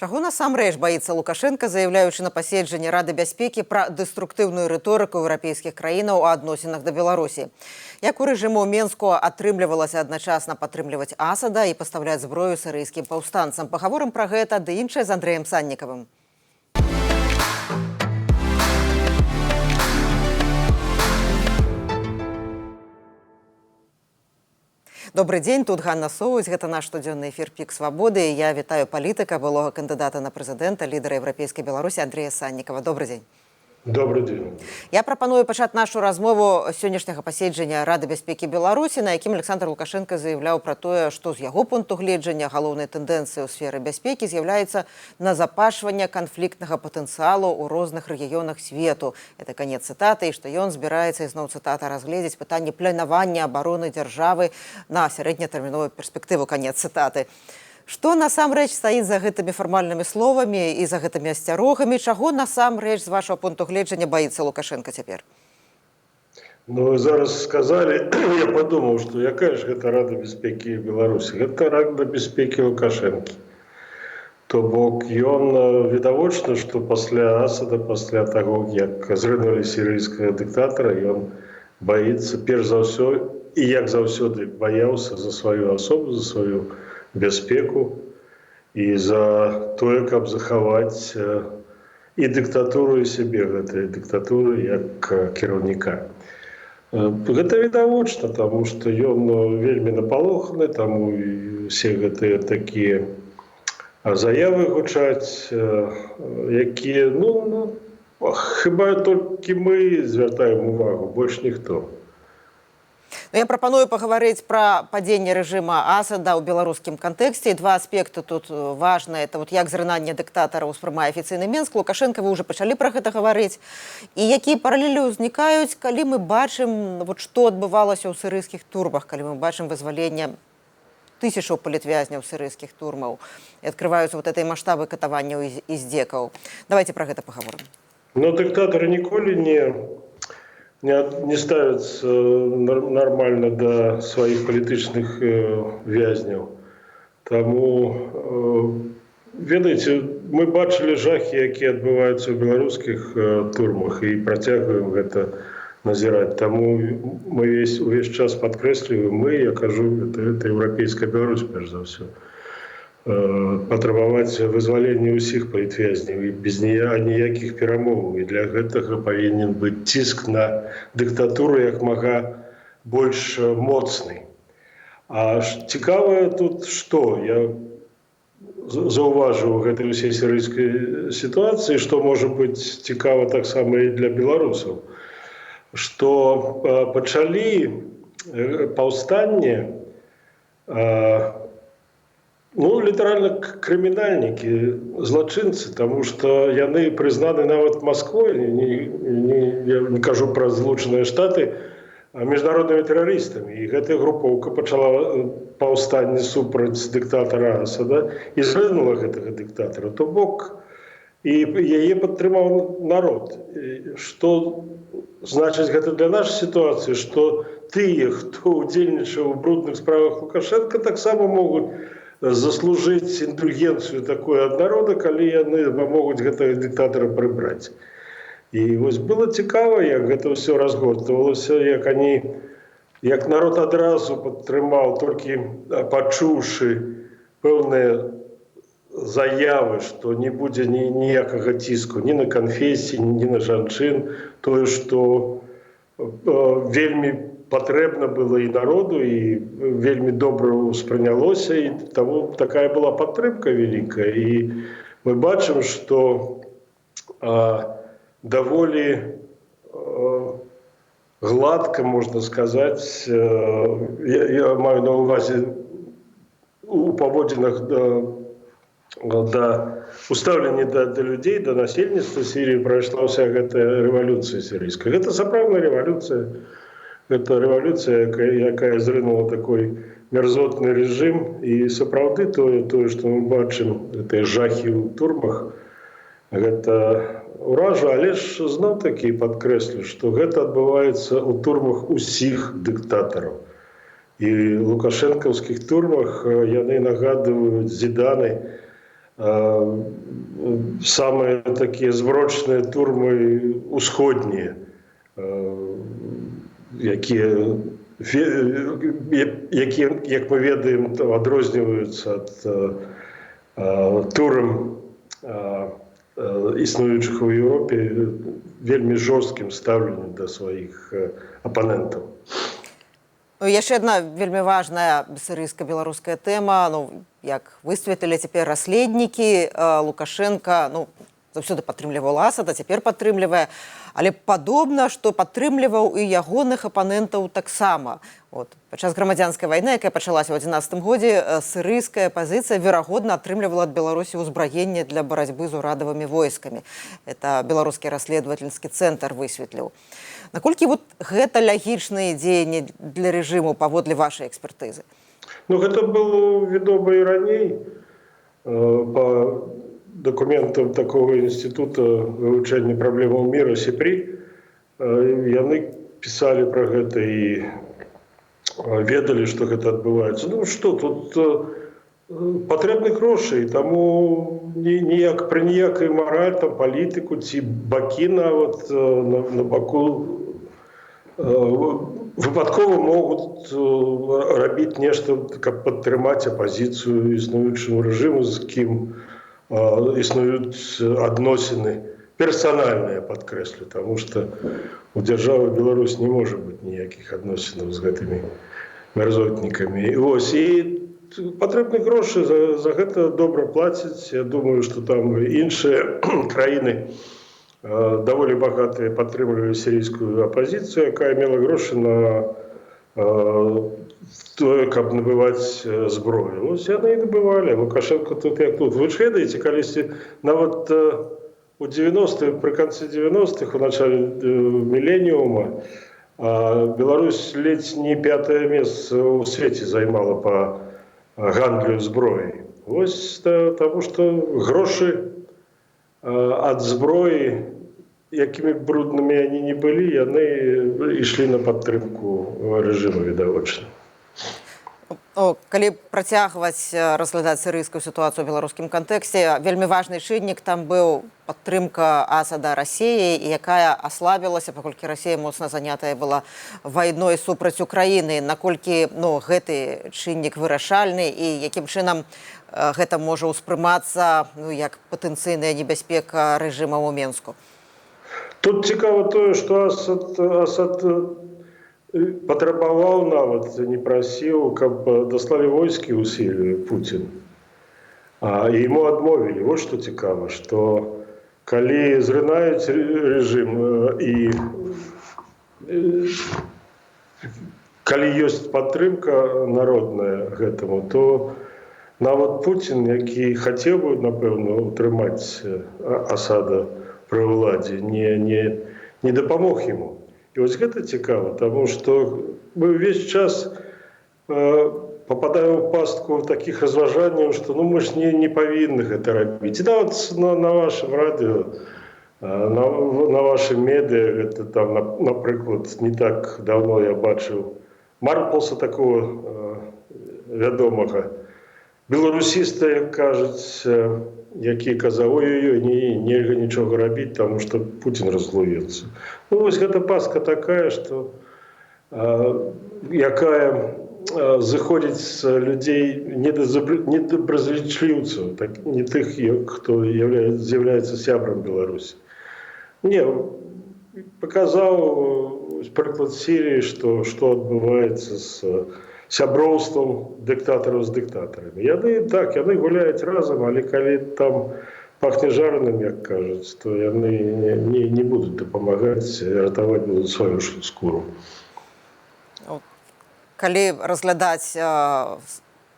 Чаго насамрэч баіцца Лукашенко, заяўляючы на паседжанні Рады бяспекі пра дэструктыўную рыторыку еўрапейскіх краінаў у адносінах да Беларусі. Як у рэжыму ў Менску атрымлівалася адначасна падтрымліваць Асада і пастаўляць зброю сірыйскім паўстанцам. Пагаворым пра гэта ды іншае з Андрэем Саннікавым. Добрый дзень, тут Ганна Соўваць, гэта наш штодзённы эфір «Пік свабоды». Я вітаю палітыка, былога кандыдата на прэзідэнта, лідара Еўрапейскай Беларусі Андрэя Саннікава. Добрый дзень. Добрый дзень. Я прапаную пачаць нашу размову сённяшняга паседжання Рады бяспекі Беларусі, на якім Александр Лукашенко заяўляў пра тое, што з яго пункту гледжання галоўнай тэндэнцыяй у сферы бяспекі з'яўляецца назапашванне канфліктнага патэнцыялу ў розных рэгіёнах свету. Это канец цытаты, і што ён збіраецца, ізноў цытата, разгледзець пытанне планавання абароны дзяржавы на сярэднятэрміновую перспектыву, канец цытаты. Што насамрэч стаіць за гэтымі фармальнымі словамі і за гэтымі асцярогамі? Чаго насамрэч з вашага пункту гледжання баіцца Лукашенко цяпер? Ну, зараз сказалі, я падумаў, што якая ж гэта Рада бяспекі Беларусі? Гэта Рада бяспекі Лукашэнкі. То бок ён відавочна, што пасля Асада, пасля таго, як зрынулі сірыйскага дыктатара, ён баіцца перш за ўсё і як заўсёды баяўся за сваю асобу, за сваю бяспеку і за тое, каб захаваць і дыктатуру і сябе гэтай дыктатуры як кіраўніка. Гэта відавочна, таму што ён вельмі напалоханы, таму і ўсе гэтыя такія заявы гучаць, якія, хіба толькі мы звяртаем увагу, больш ніхто. Я прапаную пагаварыць пра падзенне рэжыма Асада ў беларускім кантэксце. Два аспекты тут важныя. Это як зрынанне дыктатара ўспрымае афіцыйны Менск. Лукашенко, вы ўжо пачалі пра гэта гаварыць. І якія паралелі ўзнікаюць, калі мы бачым, што адбывалася ў сірыйскіх турмах, калі мы бачым вызваленне тысячаў палітвязняў сірыйскіх турмаў. І адкрываюцца этой маштабы катаванняў і здзекаў. Давайте пра гэта пагаворым. Дыктатары ніколі не ставятся нормально до своих палітычных вязняў. Таму, ведаеце, мы бачылі жахі, якія адбываюцца ў беларускіх турмах і працягваем гэта назіраць. Таму мы увесь час падкрэсліваем, я кажу, это еўрапейская Беларусь, перш за ўсё. Патрабаваць вызвалення ўсіх палітвязняў і без ніякіх перамоваў. І для гэтага павінен быць ціск на дыктатуру як мага больш моцны. А цікавае тут што? Я заўважыў у гэтай усей сірыйскай сітуацыі, што можа быць цікава таксама і для беларусаў, што пачалі паўстанне літаральна крымінальнікі, злачынцы, таму што яны прызнаны нават Масквой, я не кажу пра Злучаныя Штаты, міжнароднымі тэрарыстамі. І гэтая групоўка пачала паўстанне супраць дыктатара Асада і зрынула гэтага дыктатара. То бок, і яе падтрымаў народ. Што значыць гэта для нашай сітуацыі, што тыя, хто ўдзельнічаў у брудных справах Лукашенка, таксама могуць заслужыць індульгенцыю такую ад народа, калі яны могуць гэтага дыктатара прыбраць. І вось было цікава, як гэта ўсё разгортвалася, як народ адразу падтрымаў, толькі пачуўшы пэўныя заявы, што не будзе ніякага ціску ні на канфесіі, ні на жанчын, тое, што вельмі патрэбна было і народу, і вельмі добра ўспрынялося, і таму такая была падтрымка вялікая. І мы бачым, што даволі гладка, можна сказаць, я маю на ўвазе у паводзінах устаўленні да людзей, да насельніцтва Сірыі прайшла ўся гэтая рэвалюцыя сірыйская. Гэта сапраўдная рэвалюцыя. Гэта рэвалюцыя, якая зрынула такой мерзотны рэжым. І сапраўды тое, што мы бачым, гэтыя жахі ў турмах, гэта ўража, але ж зноў-такі падкрэслю, што гэта адбываецца ў турмах усіх дыктатараў. І лукашэнкаўскіх турмах яны нагадваюць Зіданы самыя такія зброчныя турмы усходнія, якія, як мы ведаем, адрозніваюцца ад турм, існуючых у Еўропе, вельмі жорсткім стаўленнем да сваіх апанентаў. Ну, яшчэ одна вельмі важная сірыйска-беларуская тэма, ну, як высветлілі цяпер расследнікі, Лукашенко, ну, заўсёды падтрымліваў Асада, цяпер падтрымлівае, але падобна, што падтрымліваў і ягоных апанентаў таксама. От, падчас грамадзянскай вайны, якая пачалася ў 2011 годзе, сірыйская апазіцыя верагодна атрымлівала ад Беларусі ўзбраенне для барацьбы з урадавымі войскамі. Это беларускі расследавальскі цэнтр высветліў. Наколькі вот гэта лагічныя дзеянні для рэжыму паводле вашай экспертызы? Ну, гэта было вядома і раней. Па дакументам такого інстытута вывучэння праблемаў міра СІПРІ яны пісалі пра гэта і ведалі, што гэта адбываецца. Ну што, тут патрэбны грошы, таму пры ніякай мараль, там, палітыку ці бакі нават на баку выпадкова могуць рабіць нешта, каб падтрымаць апазіцыю існуючаму рэжыму, з кім існуюць адносіны персанальныя, падкрэслю, таму што у дзяржавы Беларусь не можа быць ніякіх адносінаў з гэтымі мярзотнікамі. І патрэбны грошы, за гэта добра плацяць. Я думаю, што там іншыя краіны даволі багатыя падтрымлівалі сірыйскую апазіцыю, якая мела грошы на тое, каб набываць зброю. Вось яны і набывалі. Лукашенко тут як тут. Вы ж ведаеце, калісьці нават у 90-х, пры канцы 90-х, у начале міленіума, Беларусь ледзь не 5-е месца ў свеце займала па гандлю зброяй. Вось таму, што грошы ад зброі, якімі бруднымі яны не былі, яны ішлі на падтрымку рэжыму відавочна. Калі працягваць разглядаць сірыйскую сітуацыю ў беларускім кантэксце, вельмі важны чыннік там быў падтрымка Асада Расіяй, якая аслабілася, паколькі Расія моцна занятая была вайной супраць Украіны. Наколькі гэты чыннік вырашальны і якім чынам гэта можа ўспрымацца як патэнцыйная небяспека рэжыма ў Менску? Тут цікава тое, што Асад патрабаваў нават, не прасіў, каб даслалі войскі ў Сірыю Пуцін. І яму адмовілі. Вось што цікава, што калі зрынаюць рэжым і калі ёсць падтрымка народная гэтаму, то нават Пуцін, які хацеў бы, напэўна, утрымаць Асада пры ўладзе, не дапамог яму. І вось гэта цікава, таму што мы ўвесь час попадаем у пастку такіх разважанняў, што мы ж не павінны гэта рабіць. І нават на вашым радыё, на вашым медыа, гэта там, напрыклад, не так давно я бачыў Марпалса, такого вядомага беларусіста, як кажуць, які казаў, ой-ой-ой, нельга нічога рабіць, таму што Пуцін раззлуецца. Ну, вось гэта пастка такая, што якая зыходзіць з людзей недобразлічліўцаў, не тых, хто з'яўляецца сябрам Беларусі. Не, паказаў прыклад Сірыі, што адбываецца з сяброўствам дыктатараў з дыктатарамі. Яны гуляюць разам, але калі там пахне жараным, як кажуць, то яны не будуць дапамагаць, ратаваць будуць сваю скуру. Калі разглядаць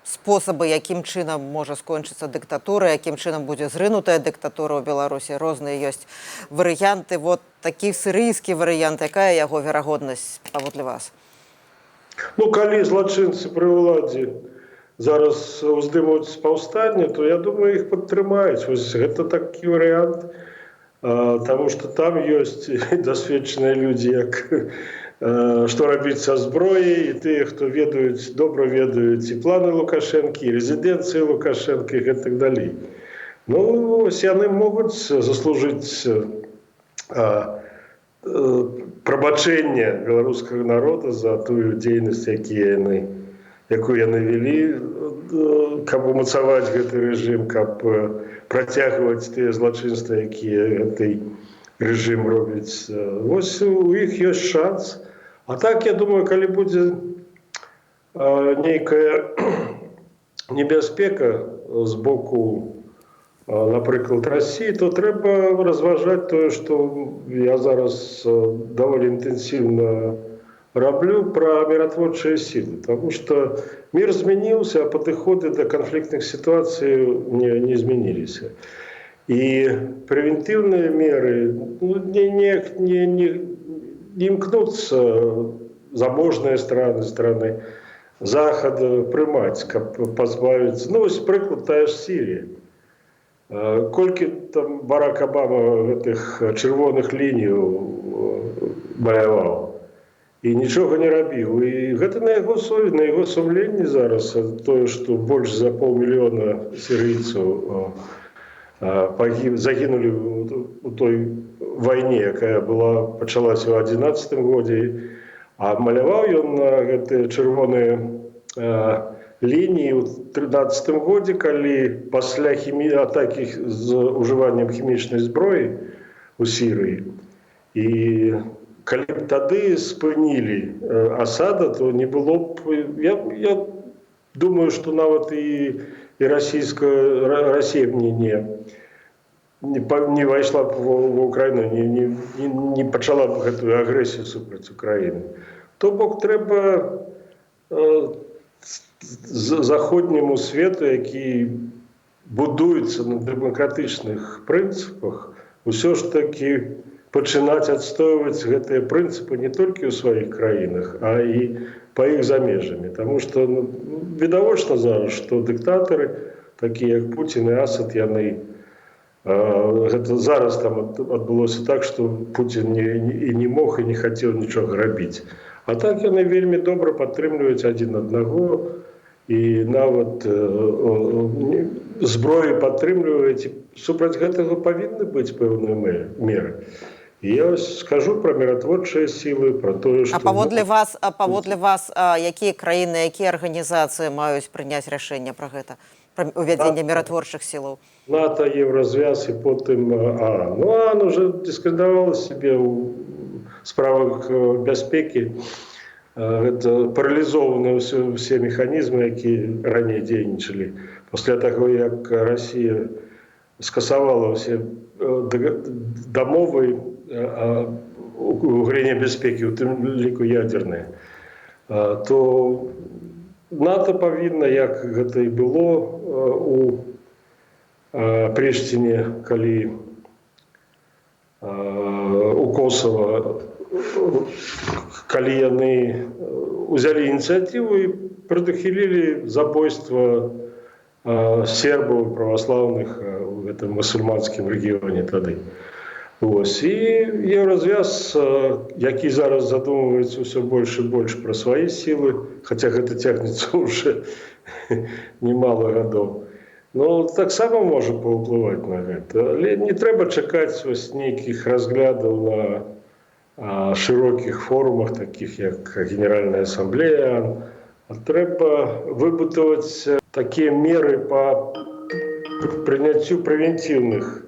спосабы, якім чынам можа скончыцца дыктатура, якім чынам будзе зрынутая дыктатура ў Беларусі, розныя ёсць варыянты. Вот такі сірыйскі варыянт, якая яго верагоднасць паводле вас? Ну, калі злачынцы пры ўладзе зараз уздымуць паўстанне, то, я думаю, іх падтрымаюць. Вось гэта такі варыянт, таму што там ёсць дасведчаныя людзі, што рабіць са зброяй, і тыя, хто добра ведаюць і планы Лукашэнкі, і рэзідэнцыі Лукашэнкі, і гэтак далей. Ну, яны могуць заслужыць прабачэнне беларускага народа за тую дзейнасць, якую яны вялі, каб умацаваць гэты рэжым, каб працягваць тыя злачынствы, якія гэты рэжым робіць. Вось у іх ёсць шанс. А так, я думаю, калі будзе нейкая небяспека з боку, напрыклад, России, то трэба разважаць тое, што я зараз даволі інтэнсіўна раблю пра міратворчыя сілы. Таму што мір змяніўся, а падыходы да канфліктных сітуацый не змяніліся. І прэвентыўныя меры не імкнуцца заможныя страны Захада прымаць, каб пазбавіцца. Ну, вось прыклад, тая ж Сірія. Колькі там Барак Абама гэтых чырвоных ліній маляваў і нічога не рабіў. І гэта на яго совесці, на яго сумленні зараз тое, што больш за 500 000 сірыйцаў загінулі у той вайне, якая пачалася ў 2011 годзе, а маляваў ён на гэтыя чырвоныя лініі ў 2013 годзе, калі пасля атакі з ужываннем хімічнай зброі у Сірыі. І калі б тады спынілі Асада, то не было б... Я думаю, што нават і Расія не вайшла б в Украіну, не пачала б гэтую агрэсію супраць Украіны. То бок трэба заходняму свету, які будуецца на дэмакратычных прынцыпах, усё ж такі пачынаць адстойваць гэтыя прынцыпы не толькі ў сваіх краінах, а і па іх за межамі. Таму што відавочна зараз, што дыктатары, такія як Пуцін і Асад, яны гэта зараз там адбылося так, што Пуцін і не мог, і не хацеў нічога рабіць. А так яны вельмі добра падтрымліваюць адзін аднаго, і нават зброю падтрымліваюць. Супраць гэтага павінны быць пэўныя меры. І я скажу пра міратворчыя сілы, пра тое, што... А паводле вас, якія краіны, якія арганізацыі маюць прыняць рашэнне пра гэта, пра увядзенне міратворчых сілаў? НАТО, Евразвяз і потым ААН. Ну, ААН уже дыскрэдытавала сябе ў справах бяспекі. Гэта паралізованы ўсе механізмы, якія раней дзейнічалі. Пасля таго, як Расія скасавала ўсе дамовы у галіне бяспекі, у тым ліку ядзерныя, то НАТО павінна, як гэта і было у Прыштіне, калі у Косово, калі яны ўзялі ініцыятыву і прадухілілі забойства сербаў праваслаўных у гэтым мусульманскім рэгіёне тады. І Еўразвяз, які зараз задумваецца ўсё больш і больш пра свае сілы, хаця гэта цягнецца ўжо немало гадоў, ну, таксама можа паўплываць на гэта. Але не трэба чакаць нейкіх разглядаў на шырокіх форумах, такіх як Генеральная асамблея, а трэба выбудаваць такія меры па прыняццю прэвентыўных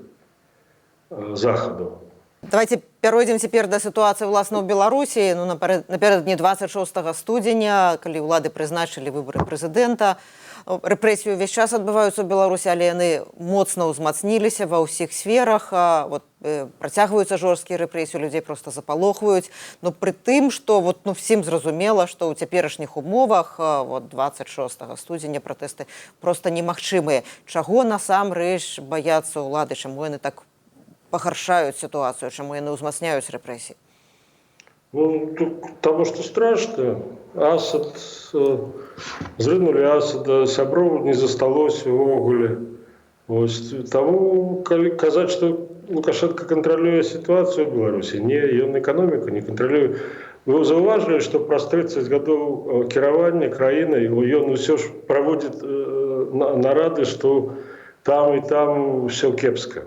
захадаў. Давайте перейдем теперь до ситуации власне в Беларуси. Ну, напередодні 26 студзеня, калі ўлады прызначылі выборы прэзідэнта, рэпрэсіі ўвесь час адбываюцца ў Беларусі, але яны моцна ўзмацніліся ва ўсіх сферах. Працягваюцца жорсткія рэпрэсіі, людзей проста запалохваюць. Но пры тым, што всім зразумела, што ў цяперашніх умовах 26 студзеня пратэсты проста немагчымыя. Чаго насамрэч баяцца ўлады, чаму яны так пагаршаюць сітуацыю, чаму яны ўзмацняюць рэпрэсіі? Ну, таму што страшна. Асад, зрынулі Асада, сяброў не засталося ўвогуле. Таму, калі казаць, што Лукашенко кантралюе сітуацыю ў Беларусі, не, ён эканоміку не кантралюе. Вы заўважылі, што праз 30 гадоў кіравання краінай ён усё ж праводзіць нарады, што там все кепска.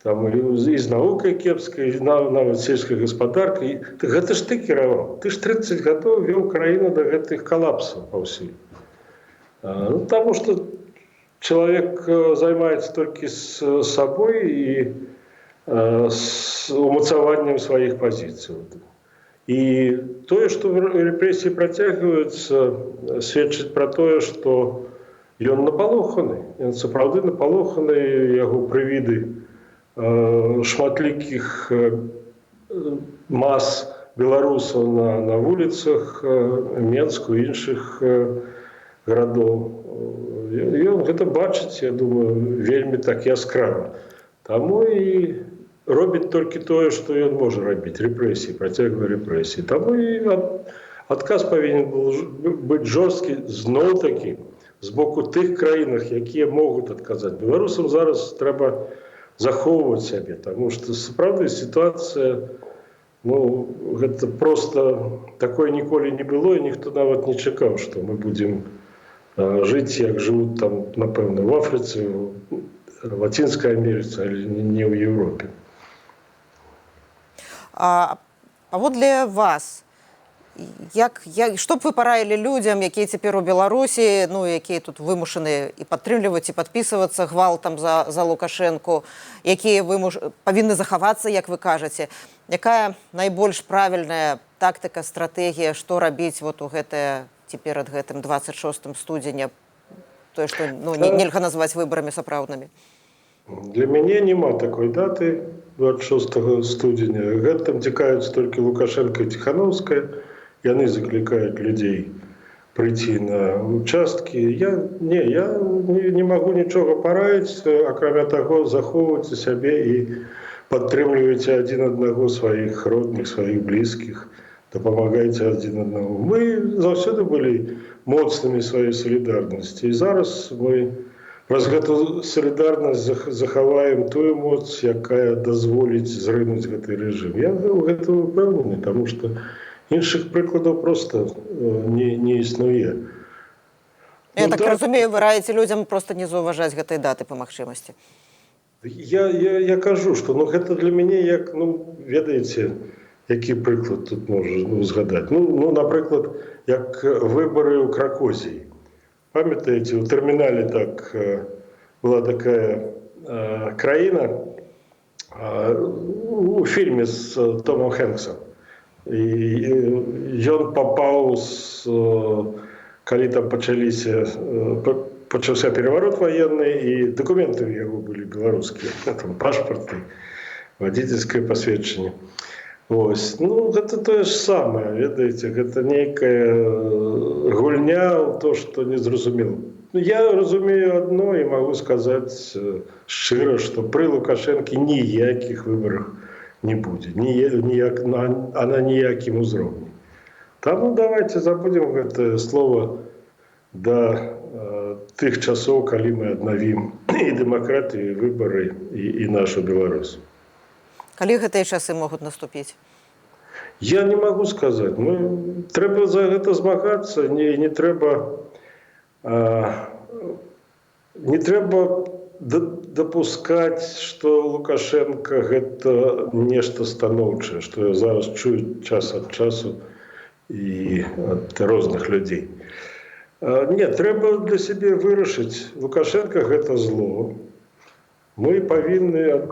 Там і з наукай кепска, і нават сельскай гаспадаркай. Гэта ж ты кіраваў. Ты ж 30 гадоў вёў краіну да гэтых калапсаў паўсюль. Таму што чалавек займаецца толькі з сабой і з умацаваннем сваіх пазіцый. І тое, што рэпрэсіі працягваюцца, сведчыць пра тое, што ён напалоханы. Ён сапраўды напалоханы, яго прывіды шматлікіх мас беларусаў на вуліцах Менску і іншых гарадоў. Ён гэта бачыць, я думаю, вельмі так яскрава. Таму і робіць толькі тое, што ён можа рабіць, рэпрэсіі, працягвае рэпрэсіі. Таму і адказ павінен быць жорсткі зноў-такі з боку тых краінах, якія могуць адказаць. Беларусам зараз трэба захоўваць сябе, таму што сапраўды сітуацыя, гэта проста такое ніколі не было, і ніхто нават не чакаў, што мы будзем жыць, як жывуць там, напэўна, в Афрыцы, в Лацінскай Амерыцы, але не ў Еўропе. Паводле вас, што б вы параілі людзям, якія цяпер у Беларусі, якія тут вымушаны і падтрымліваць, і падпісвацца гвалтам за Лукашэнку, якія павінны захавацца, як вы кажаце? Якая найбольш правільная тактыка, стратэгія, што рабіць у гэтае, перад гэтым 26 студзеня, тое, што нельга назваць выбарамі сапраўднымі? Для мяне няма такой даты 26 студзеня. Гэтым цікавяцца толькі Лукашенко і Ціхановская. Яны заклікаюць людзей прыйти на участкі. Я не магу нічога параіць, акрамя таго, захоўвайце сябе і падтрымлівайце адзін аднаго сваіх родных, сваіх блізкіх, дапамагайце адзін аднаму. Мы заўсёды былі моцнымі сваёй салідарнасці, і зараз мы праз гэту салідарнасць захаваем тую моц, якая дазволіць зрынуць гэты рэжым. Я ў гэтым упэўнены, таму што іншых прыкладаў проста не існуе. Я так разумею, вы раіце людзям проста не заўважаць гэтай даты па магчымасці. Я кажу, што гэта для мяне як, ведаеце, які прыклад тут можа згадаць. Напрыклад, як выбары ў Кракозіі. Памятаеце, у тэрмінале так была такая краіна у фільме з Томом Хэнксом. І ён папаў, калі там пачаўся пераварот ваенны, і дакументы ў яго былі беларускія, там пашпарты, вадзіцельскае пасведчанне. Гэта тое ж самае, ведаеце, гэта нейкая гульня ў то, што незразумела. Я разумею адно і магу сказаць шчыра, што пры Лукашэнкі ніякіх выбарах не будзе, а на ніякім узроўні. Таму давайте забудзем гэтае слово да тых часоў, калі мы аднавім і дэмакратыю, і выбары, і нашу Беларусь. Калі гэтыя часы могуць наступіць? Я не магу сказаць. Трэба за гэта змагацца, не трэба дапускаць, што Лукашенко гэта нешта станоўчае, што я зараз чую час ад часу і ад розных людзей. Не, трэба для сябе вырашыць. Лукашенко гэта зло. Мы павінны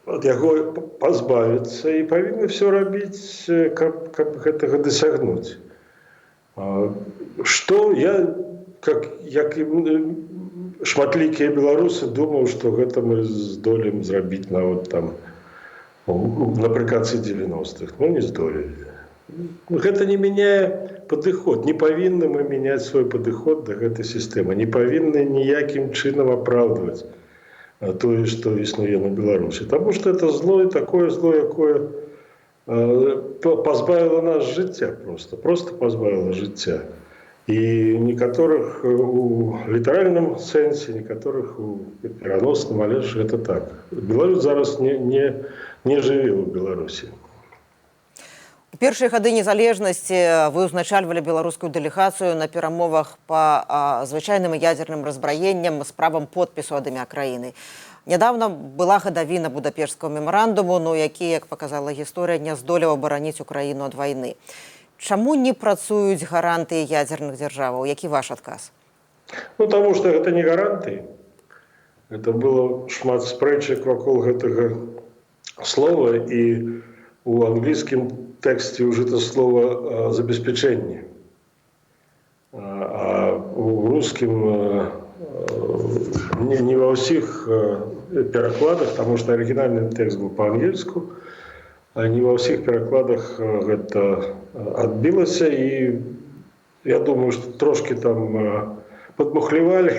ад яго пазбавіцца і павінны все рабіць, каб гэтага дасягнуць. Што я, як і шматлікія беларусы, думаў, што гэта мы здолеем зрабіць нават там напрыканцы 90-х. Не здолелі. Гэта не мяняе падыход. Не павінны мы мяняць свой падыход да гэтай сістэмы. Не павінны ніякім чынам апраўдваць тое, што існуе на Беларусі. Таму што это зло, і такое зло, якое пазбавіла нас жыцця просто пазбавіла жыцця. І некаторых у літаральным сэнсе, некаторых у пераносным, але ж гэта так. Беларусь зараз не жыве ў Беларусі. У першыя гады незалежнасці вы ўзначальвалі беларускую дэлегацыю на перамовах па звычайным ядзерным разбраенням з правам подпісу ад імя краіны. Нядаўна была гадавіна будапешцкага мемарандуму, но які, як паказала гісторыя, не здолеў абараніць Украіну ад вайны. Чаму не працуюць гарантыі ядзерных дзяржаваў? Які ваш адказ? Ну, таму што гэта не гарантыі. Гэта было шмат спрэчак вакол гэтага слова, і у англійскім тэксце ўжыта слова «забеспячэнне». А у рускім не ва ўсіх перакладах, таму што арыгінальны тэкст быў па-ангельску, а не ва ўсіх перакладах гэта адбілася, і я думаю, што трошкі там падмухлівалі,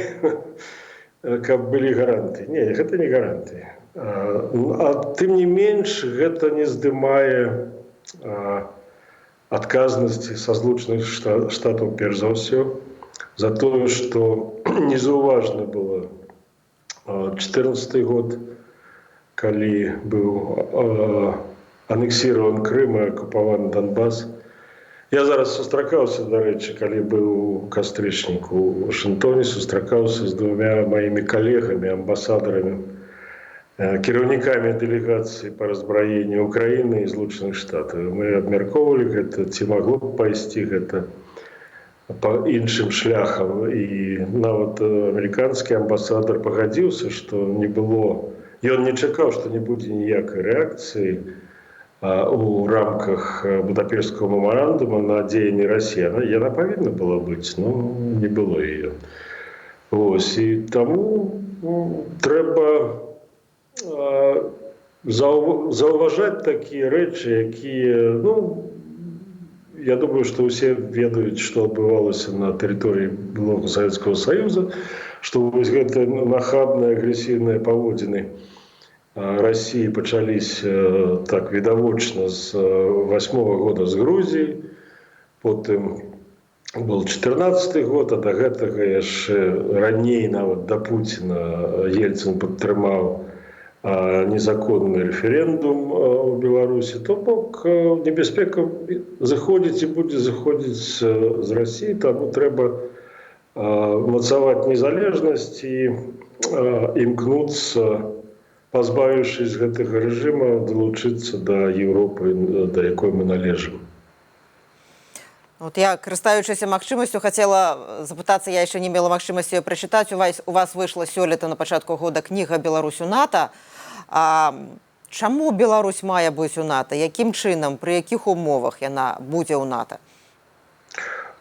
каб былі гарантыі. Не, гэта не гарантыі. А тым не менш, гэта не здымае адказнасці са Злучаных Штатаў перш за ўсё за тое, што незаўважна было 2014 год, калі быў анексіраван Крым і акупаваны Донбас. Я зараз сустракаўся, дарэчы, калі быў у кастрычніку у Вашынгтоне, сустракаўся з двумя маімі калегамі, амбасадарамі, кіраўнікамі дэлегацыі па разбраенню Украіны і Злучаных Штатаў. Мы абмяркоўвалі гэта, ці магло б пайсці гэта па іншым шляхам. І нават амерыканскі амбасадар пагадзіўся, што не было, ён не чакаў, што не будзе ніякай рэакцыі у рамках будапешцкага мемарандума на дзеянні Расіі. Яна павінна была быць, но не было яе. Вось, і таму трэба заўважаць такія рэчы, якія, я думаю, што ўсе ведаюць, што адбывалася на тэрыторыі былога Савецкага Саюза, што вось гэтыя нахабныя агрэсіўныя паводзіны Расіі пачаліся так відавочна з 2008 года з Грузіі, потым был 2014 год, а да гэтага яшчэ раней нават да Пуціна Ельцын падтрымаў незаконны рэферэндум у Беларусі. То бок небяспека заходзіць і будзе заходзіць з Расіі, таму трэба мацаваць незалежнасць і імкнуцца, пазбавіўшись гэтага рэжыма, далучыцца да Еўропы, да якой мы належым. Вот я, карыстаючыся магчымасцю, хацела запытацца, я яшчэ не мела магчымасці прачытаць. У вас выйшла сёлета на пачатку года кніга «Беларусь у НАТО». Чаму Беларусь мае быць у НАТО? Якім чынам, пры якіх умовах яна будзе ў НАТО?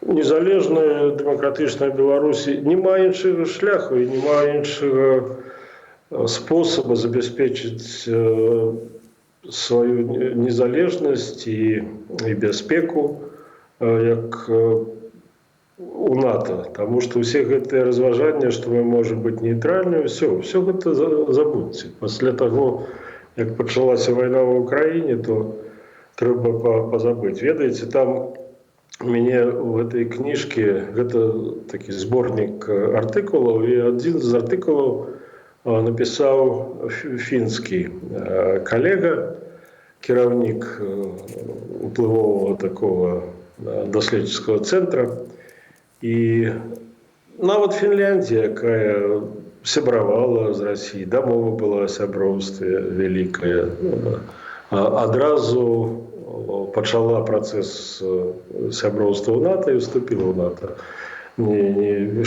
Незалежная дэмакратычная Беларусі не мае іншага шляху і не мае іншага спосаба забяспечыць сваю незалежнасць і бяспеку, як у НАТО. Таму што ўсе гэтыя разважанні, што мы можам быць нейтральнымі, все гэта забудьце. Пасля таго, як пачалася вайна ў Украіне, то трэба пазабыць. Ведаеце, там у мяне ў гэтай кніжкі, гэта такі зборнік артыкулаў, і адзін з артыкулаў напісаў фінскі калега, кіраўнік уплывового такого даследчыцкага цэнтра. І нават Фінляндія, якая сябравала з Расіяй, дамова была о сяброўстве вялікая, адразу пачала працэс сяброўства ў НАТО і ўступіла ў НАТО.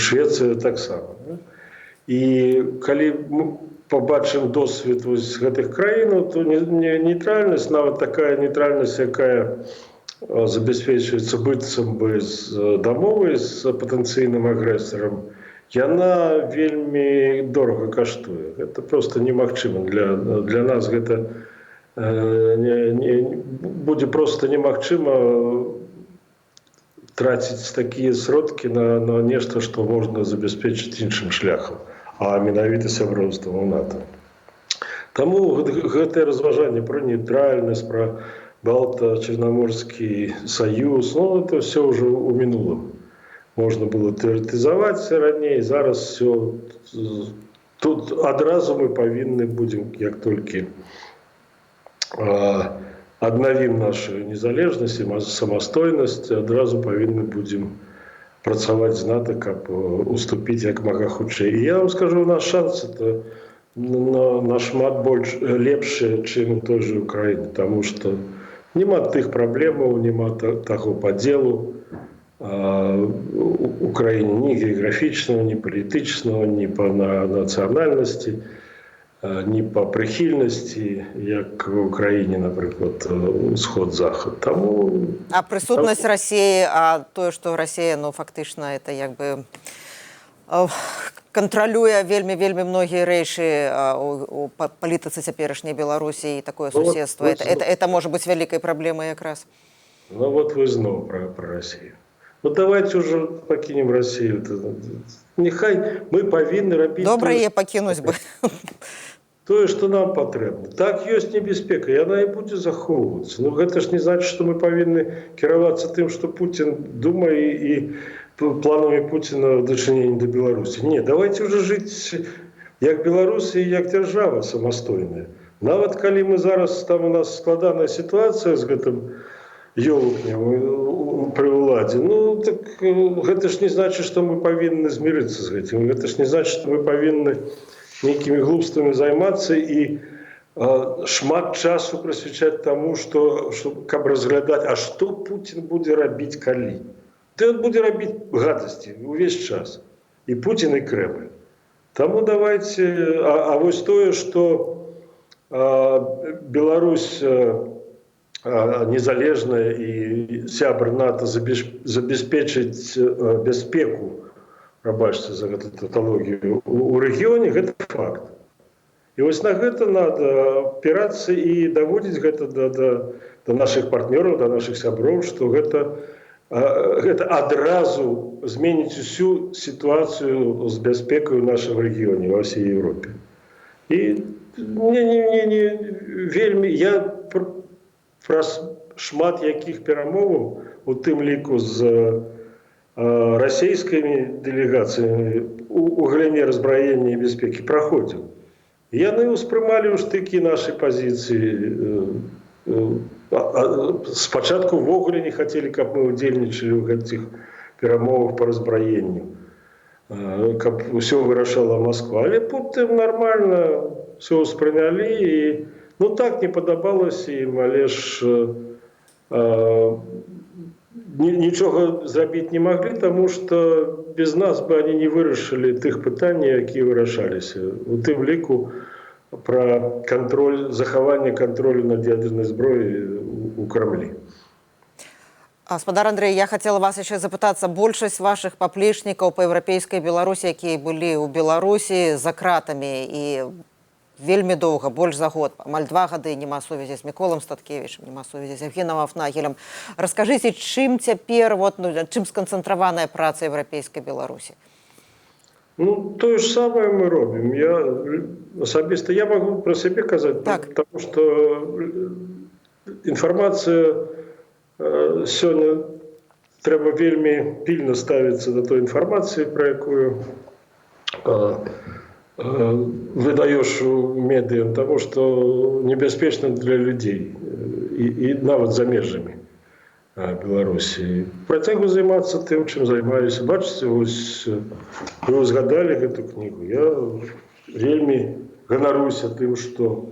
Швецыя таксама. І калі мы пабачым досвед гэтых краін, то нейтральнасць, нават такая нейтральнасць, якая забяспечваецца быццам бы з дамовай з патэнцыйным агрэсарам, яна вельмі дорага каштуе. Гэта проста немагчыма. Для нас гэта будзе проста немагчыма траціць такія сродкі на нешта, што можна забяспечыць іншым шляхам, а менавіта сяброўствам у НАТО. Таму гэтае разважанне пра нейтральнасць, пра Балта-Чарнаморскі саюз, это все ўжо ў мінулым. Можна было тэарэтызаваць раней, зараз все. Тут адразу мы павінны будзем, як толькі аднавім нашу незалежнасць і самастойнасць, адразу павінны будзем працаваць з НАТО, каб уступіць як мага хутчэй. І я вам скажу, наш шанс это нашмат больш лепшы, чым у той же Украіне, таму што няма тых праблемаў, няма таго падзелу у краіне ні геаграфічнага, ні палітычнага, ні па нацыянальнасці, ні па прыхільнасці, як в Украіне, напрыклад, усход-захад. Таму... А прысутнасць Расіі, а тое, што Расія, ну, фактычна, это як бы кантралюе вельмі многія рэчы у палітыцы цяперашняй Беларусі і такое суседства. Это можа быць вялікай праблемай якраз. Ну вот вы зноў про Расію. Ну давайте уже пакінем Расію. Нехай мы павінны рабіць... Добра яе пакінуць бы. Тое, што нам патрэбна. Так, ёсць небяспека, яна і будзе захоўвацца. Ну гэта ж не значыць, што мы павінны кіравацца тым, што Пуцін думае і планамі Пуціна ў дачыненні да Беларусі. Не, давайте уже жыць як беларусы і як дзяржава самастойная. Нават калі мы зараз, там у нас складаная сітуацыя з гэтым ёлупнем пры ўладзе, ну так гэта ж не значыць, што мы павінны змірыцца з гэтым. Гэта ж не значыць, што мы павінны нейкімі глупствамі займацца і шмат часу прысвячаць таму, што каб разглядаць, а што Пуцін будзе рабіць калі. Ты он будзе рабіць гадасці увесь час. І Пуцін, і Кремль. Таму давайте, а вось тое, што Беларусь незалежная і сябр НАТО забяспечыць бяспеку, прабачце за гэту таталогію, у рэгіёне, гэта факт. І вось на гэта надо апірацца і даводзіць гэта да нашых партнёраў, да нашых сяброў, што гэта адразу зменіць усю сітуацыю з бяспекай у нашым рэгіёне, ва ўсёй Еўропе. І вельмі, я праз шмат якіх перамоваў, у тым ліку з расійскімі дэлегацыямі у галіне разбраення і бяспекі праходзіў. Яны ўспрымалі ў штыкі нашай пазіцыі. Спачатку ўвогуле не хацелі, каб мы ўдзельнічалі ў гэтых перамовах па разбраенню, каб усё вырашала Москва. Але потым нармальна все ўспрынялі і ну так не падабалася ім, але ж нічога зрабіць не маглі, таму што без нас бы они не вырашылі тых пытанняў, якія вырашаліся. У тым ліку пра кантроль, захаванне кантролю над ядернай зброяй у Крамлі. Гаспадар Андрэй, я хацела вас яшчэ запытацца, большасць вашых паплечнікаў па еўрапейскай Беларусі, якія былі ў Беларусі за кратамі і вельмі доўга, больш за год, амаль 2 гады, няма сувязі з Міколам Статкевічам, няма сувязі з Евгенам Афнагелем. Раскажыце, чым цяпер, чым сканцэнтраваная праца еўрапейскай Беларусі? Ну, тое ж самае мы робім. Я асабіста, я магу пра сябе казаць, таму што інфармацыя сёння трэба вельмі пільна ставіцца да той інфармацыі, пра якую выдаеш у медыям, тому што небяспечна для людзей і нават за межамі Беларусі. Працягваю займацца тым, чым займаюся. Бачыце, вось вы узгадалі гэту кнігу. Я вельмі ганаруся тым, што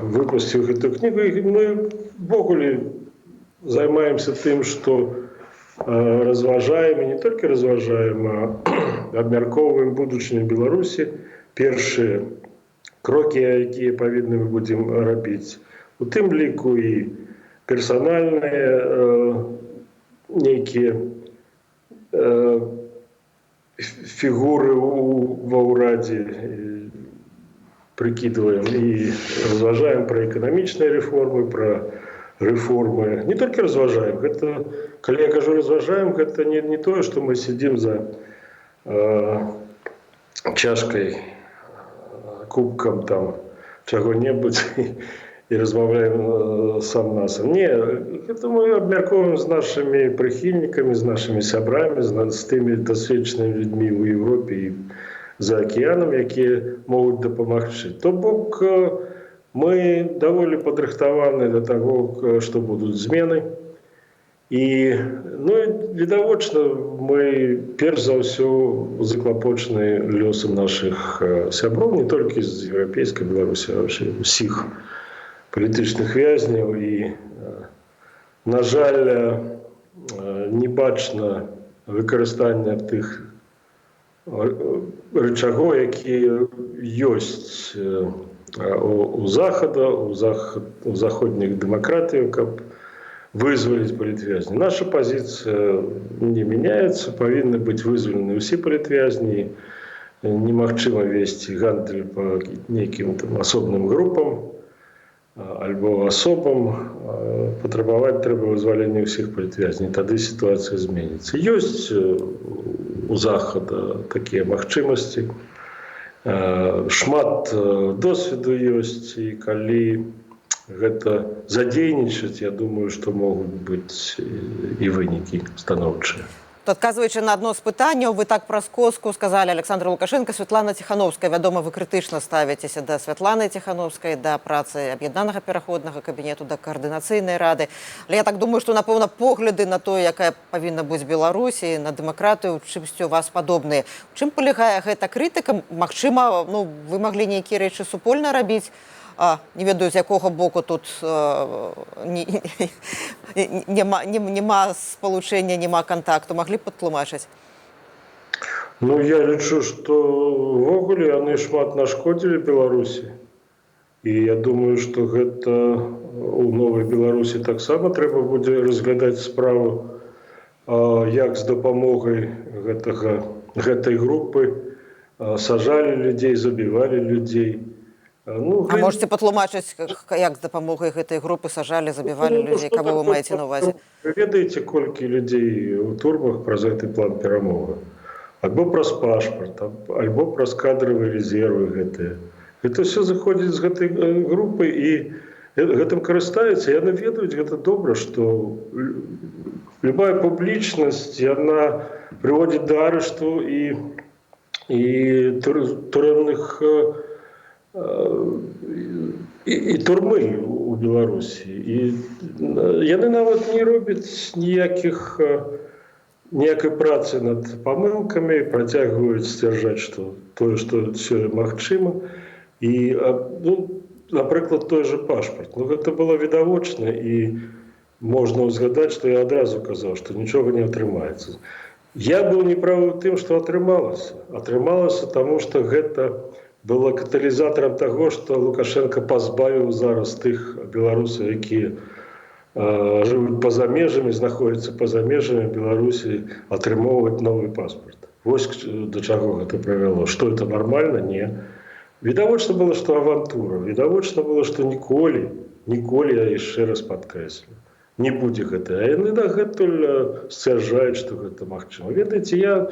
выпусціў гэту кнігу. І мы ввогуле займаемся тым, што разважаем, і не толькі разважаем, а абмяркоўваем будучыню Беларусі, першыя крокі, якія павінны мы будзем рабіць. У тым ліку і персанальныя нейкія фігуры ва ўрадзе прыкідваем і разважаем пра эканамічныя рэформы, пра рэформы. Не толькі разважаем, гэта, калі я кажу разважаем, гэта не тое, што мы сидзім за чашкай, кубкам там чаго-небудзь і размаўляем сам насам. Не, гэта мы абмяркоўваем з нашымі прыхільнікамі, з нашымі сябрамі, з тымі дасведчанымі людзьмі ў Еўропе і за акіянам, якія могуць дапамагчы. То бок Мы даволі падрыхтаваны да таго, што будуць змены. І, ну, відавочна, мы перш за ўсё заклапочаны лёсам нашых сяброў, не толькі з еўрапейскай Беларусі, а вообще ўсіх палітычных вязняў. І, на жаль, не бачна выкарыстання тых рычагоў, якія ёсць у Захада, у заходніх дэмакратыяў, каб вызволить политвязни. Наша позиция не меняется. Повинны быть вызволены все политвязни. Немагчыма вести гандаль по неким там особным группам альбо особам. Патрабаваць трэба вызвалення ўсіх политвязней. Тады ситуация изменится. Есть у Захада такие магчымасці. Шмат досведу есть. И калі гэта задзейнічаць, я думаю, што могуць быць і вынікі станоўчыя. Адказваючы на адно з пытанняў, вы так праз коску сказалі Александр Лукашенко, Святлана Ціхановская. Вядома, вы крытычна ставіцеся да Святланы Ціхановскай, да працы аб'яднанага пераходнага кабінету, да каардынацыйнай рады. Але я так думаю, што, напэўна, погляды на тое, якая павінна быць Беларусі, на дэмакратыю, чымсьці у вас падобныя. У чым палягае гэта крытыка? Магчыма, ну, вы маглі нейкія рэчы супольна рабіць? Не ведаю, з якога боку тут няма спалучэння, няма кантакту. Маглі б патлумачыць? Ну, я лічу, што ўвогуле яны шмат нашкодзілі Беларусі. І я думаю, што гэта у новай Беларусі таксама трэба будзе разглядаць справу, як з дапамогай гэтай групы сажалі людзей, забівалі людзей. Ну, можете патлумачыць, як з дапамогай гэтай групы сажалі, забівалі людзей, каго вы маеце на ўвазе? Вы ведаеце, колькі людзей у турмах праз гэты план перамога? Альбо праз пашпарт, альбо праз кадравыя резервы гэтыя. Гэта ўсё заходзіць з гэтай групы і гэтым карыстаюцца. Яны ведаюць, гэта добра, што любая публічнасць, яна прыводзіць да арышту і турэмных і турмы у Беларусі. І яны нават не робяць ніякай працы над памылкамі, працягваюць сцвярджаць, што тое, што ўсё магчыма. І, ну, напрыклад, той же пашпарт. Ну, гэта было відавочна, і можна ўзгадаць, што я адразу казаў, што нічога не атрымаецца. Я быў неправы ў тым, што атрымалася. Атрымалася, таму што гэта было каталізатарам таго, што Лукашенко пазбавіў зараз тых беларусаў, якія жывуць па-за межамі, знаходзяцца па-за межамі Беларусі, атрымоўваць новы паспарт. Вось да чаго гэта прывяло. Што это нармальна? Не. Відавочна было, што авантура. Відавочна было, што ніколі, я яшчэ раз падкрэслю, не будзе гэта. А яны дагэтуль сцвярджаюць, што гэта магчыма. Ведаеце, я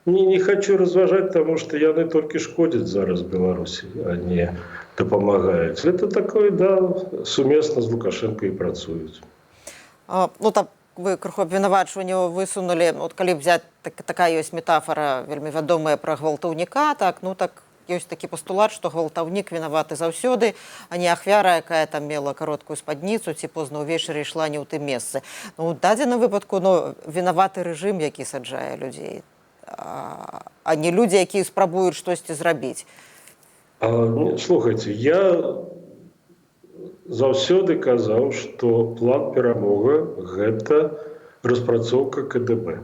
не хочу разважаць, таму што яны толькі шкодзяць зараз Беларусі, а не дапамагаюць. Это такое, да, сумесна з Лукашенко і працуюць. Ну, там вы крыху абвінавачванне высунулі, от калі взяць, такая ёсць метафора вельмі вядомая пра гвалтаўніка, так, ну так, ёсць такі пастулат, што гвалтаўнік вінаваты заўсёды, а не ахвяра, якая там мела кароткую спадніцу, ці позна ўвечары ішла не ў тым месцы. Ну, у дадзеным выпадку, ну, вінаваты рэжым, які саджае людзей, а не людзі, якія спрабуюць штосьці зрабіць. Слухайце, я заўсёды казаў, што план перамога – гэта распрацоўка КДБ.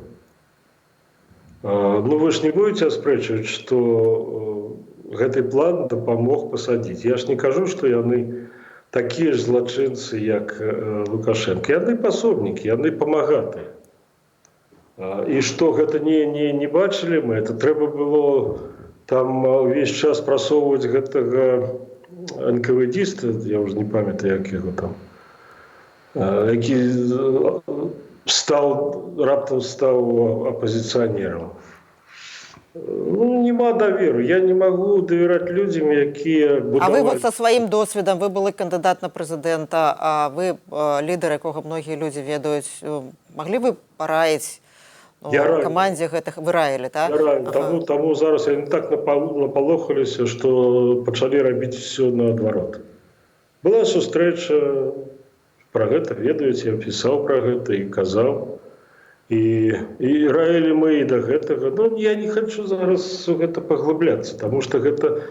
Ну, вы ж не будете аспрэчваць, што гэты план дапамог пасадзіць. Я ж не кажу, што яны такія ж злачынцы, як Лукашенко. Яны пасобнікі, яны памагатыя. І што гэта не бачылі мы, это трэба было там увесь час прасоўваць гэтага НКВД-іста, я ўжо не памятаю, як яго там, які раптам стаў апазіцыянерам. Ну, нема даверу. Я не магу давераць людзям, якія будаваць... А вы вот са сваім досведам, вы былы кандыдат на прэзідэнта, а вы лідар, якога многія людзі ведаюць, маглі вы параіць камандзе гэтых? Вы раілі, так? Я раілі. Таму зараз яны так напалохаліся, што пачалі рабіць усё наадварот. Была сустрэча, пра гэта ведаюць, я пісаў пра гэта і казаў. І раілі мы і да гэтага. Ну, я не хочу зараз у гэта паглыбляцца, таму што гэта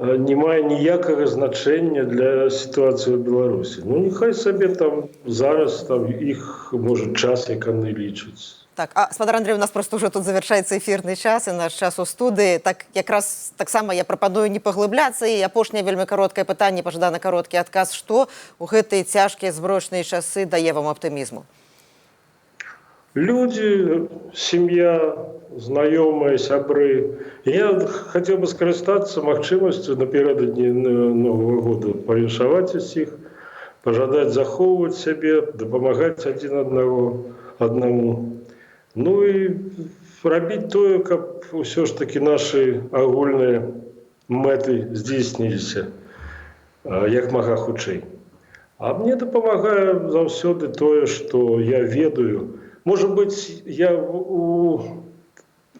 не мае ніякага значэння для сітуацыі ў Беларусі. Ну, няхай сабе там зараз там іх, можа, час, як яны лічаць. Так, а, спадар Андрей, у нас просто уже тут завершаецца эфірны час, і наш час у студыі. Так, якраз таксама я прапаную не паглыбляцца, і апошняе вельмі кароткае пытанне, пажадана кароткі адказ, што ў гэтыя цяжкія зброчныя часы дае вам аптымізму? Люди, семья, знаёмыя, сябры. Я хотел бы скарыстацца магчымасцю напярэдадні Нового года павіншаваць усіх, пажадаць захоўваць сябе, дапамагаць адзін аднаму. Ну і рабіць тое, каб усё ж такі нашы агульныя мэты здзейсніліся як мага хутчэй. А мне дапамагае заўсёды тое, што я ведаю. Может быть, я в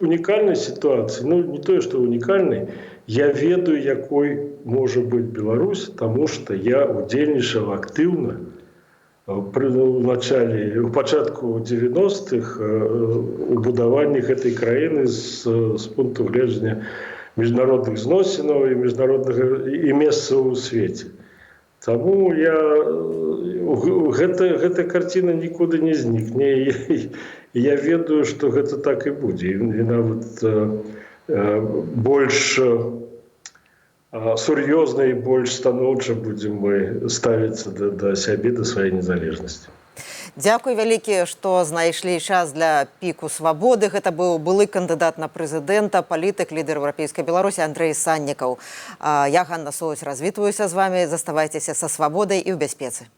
уникальной ситуации, ну не то, что уникальной, я ведаю, какой может быть Беларусь, потому что я удзельнічаў активно у початку 90-х у будаванні этой краіны с пункту гледжання міжнародных зносінаў і месцаў у свеце. Таму гэта карціна нікуды не знікне. Я ведаю, што гэта так і будзе. І нават больш сур'ёзна і больш станоўча будзем мы ставіцца да сябе, да сваёй незалежнасці. Дзякуй вялікі, што знайшлі час для піку свабоды. Гэта быў былы кандыдат на прэзідэнта, палітык, лідар еўрапейскай Беларусі Андрэй Саннікаў. Я, Ганна Соўць, развітваюся з вамі. Заставайцеся са свабодай і ў бяспецы.